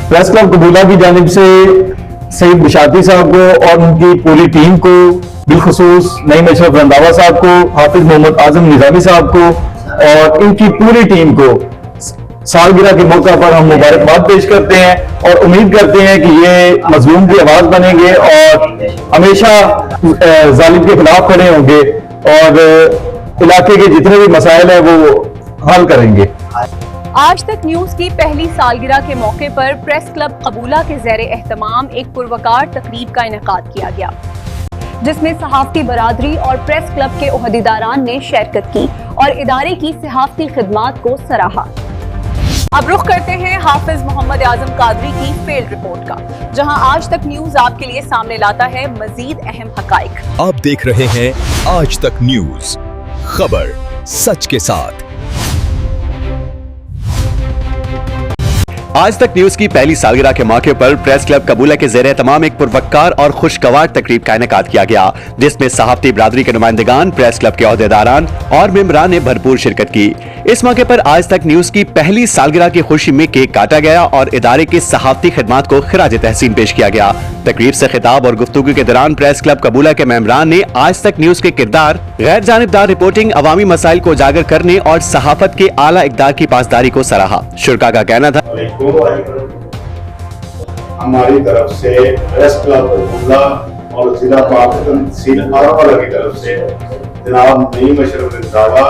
Press club कबूला की जानिब से सईद बिशाती साहब को और उनकी पूरी टीम को, बिलखुसूस नईम अशरफ रंधावा साहब को, हाफिज मोहम्मद आजम निजामी साहब को और इनकी पूरी टीम को सालगिरह के मौका पर हम मुबारकबाद पेश करते हैं और उम्मीद करते हैं कि ये मजलूम की आवाज बनेंगे और हमेशा जालिम के खिलाफ खड़े होंगे और इलाके के जितने भी मसाइल हैं वो हल करेंगे। आज तक न्यूज की पहली सालगिरह के मौके पर प्रेस क्लब कबूला के ज़ेरे एहतमाम एक पुरवकार तकरीब का इनेकाद किया गया, जिसमें सहाफ़ती बरादरी और प्रेस क्लब के ओहदेदारान ने शिरकत की और इदारे की सहाफ़ती खिदमात को सराहा। अब रुख करते हैं हाफिज मोहम्मद आजम कादरी की फील्ड रिपोर्ट का, जहां आज तक न्यूज आपके लिए सामने लाता है मजीद अहम हकाइक। आप देख रहे हैं आज तक न्यूज, खबर सच के साथ। आज तक न्यूज की पहली सालगिरह के मौके पर प्रेस क्लब कबूला के ज़ेरे तमाम एक पुरवक्कार और खुशगवार तकरीब का इनेकाद किया गया, जिसमें सहाफ़ती बरादरी के नुमाइंदगान, प्रेस क्लब के ओहदेदारान और मेंबरान ने भरपूर शिरकत की। इस मौके पर आज तक न्यूज की पहली सालगिरह की खुशी में केक काटा गया और इदारे की सहाफ़ती खिदमात को खिराज तहसीन पेश किया गया। तकरीब से खिताब और गुफ्तगू के दौरान प्रेस क्लब कबूला के मेंबरान ने आज तक न्यूज के किरदार, गैर जानिबदार रिपोर्टिंग, अवामी मसाइल को उजागर करने और सहाफत के आला इक़दार की पासदारी को सराहा। शुरका का कहना था, हमारी तरफ से प्रेस क्लब कबूला और जिला पाकिस्तान तहसील आरावाला की तरफ से जनाब नईम अशरफ रंधावा,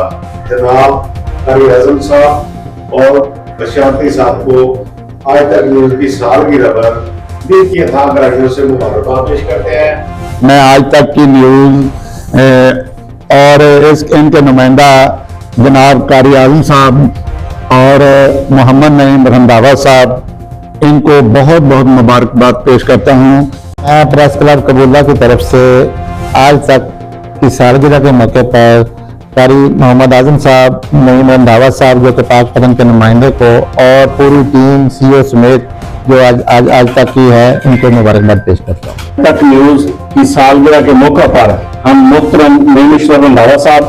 जनाब कारी आजम साहब और बशाती साहब को आज तक न्यूज की सालगिरह पर दिल की अथाह गहराइयों से मुबारकबाद पेश करते हैं। मैं आज तक की न्यूज और इनके नुमाइंदा जनाब कारी आजम साहब और मोहम्मद नईम रंधावा साहब, इनको बहुत बहुत मुबारकबाद पेश करता हूँ। मैं प्रेस क्लब कबूला की तरफ से आज तक की सालगिरह के मौके पर कारी मोहम्मद आजम साहब, नईम रंधावा साहब जो कि पाक पतन के नुमाइंदे को और पूरी टीम सीईओ समेत जो आज तक की है, इनको मुबारकबाद पेश करता हूँ। तक न्यूज की सालगिरह के मौका पर हम मोहतरम नईम अशरफ रंधावा साहब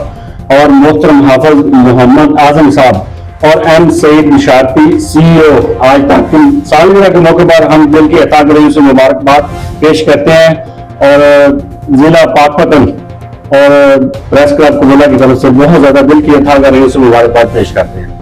और मोहतरम हाफिज मोहम्मद आजम साहब और एम सईद बिशाती सीईओ आज तक की सालगिरह के मौके पर हम दिल की अता गहराइयों से मुबारकबाद पेश करते हैं और जिला पाकपतन और प्रेस क्लब कबूला की तरफ से बहुत ज्यादा दिल की अता गहराइयों से मुबारकबाद पेश करते हैं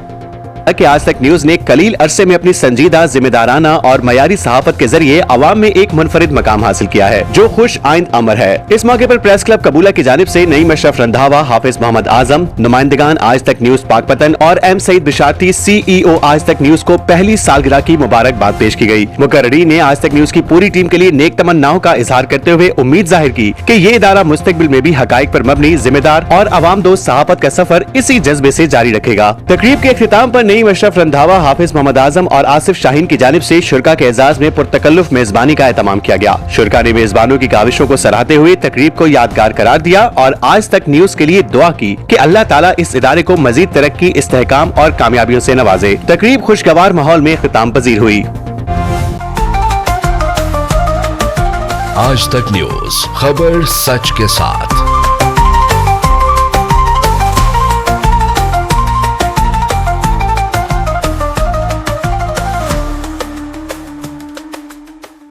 कि आज तक न्यूज ने कलील अरसे में अपनी संजीदा, जिम्मेदाराना और मयारी सहाफत के जरिए अवाम में एक मुनफरिद मकाम हासिल किया है, जो खुश आइंद अमर है। इस मौके पर प्रेस क्लब कबूला की जानिब से नईम अशरफ रंधावा, हाफिज मोहम्मद आजम, नुमाइंदगान आज तक न्यूज पाकपतन और एम सईद बिशाती सीईओ आज तक न्यूज को पहली सालगिरह की मुबारकबाद पेश की गई। मुकर्रीरीन ने आज तक न्यूज की पूरी टीम के लिए नेक तमन्नाओं का इजहार करते हुए उम्मीद जाहिर की कि ये इदारा मुस्तकबिल में भी हकाइक पर मबनी, जिम्मेदार और अवाम दोस्त सहाफत का सफर इसी जज्बे से जारी रखेगा। तकरीब के इख्तिताम पर नईम अशरफ रंधावा, हाफिज मोहम्मद आजम और आसिफ शाहीन की जानिब से शुरका के एजाज में पुरतकल्लुफ मेजबानी का एहतमाम किया गया। शुरका ने मेजबानों की काविशों को सराहते हुए तकरीब को यादगार करार दिया और आज तक न्यूज के लिए दुआ की कि अल्लाह ताला इस इदारे को मजीद तरक्की, इस्तेहकाम और कामयाबियों से नवाजे। तकरीब खुशगवार माहौल में इख्तिताम पजीर हुई। आज तक न्यूज, खबर सच के साथ।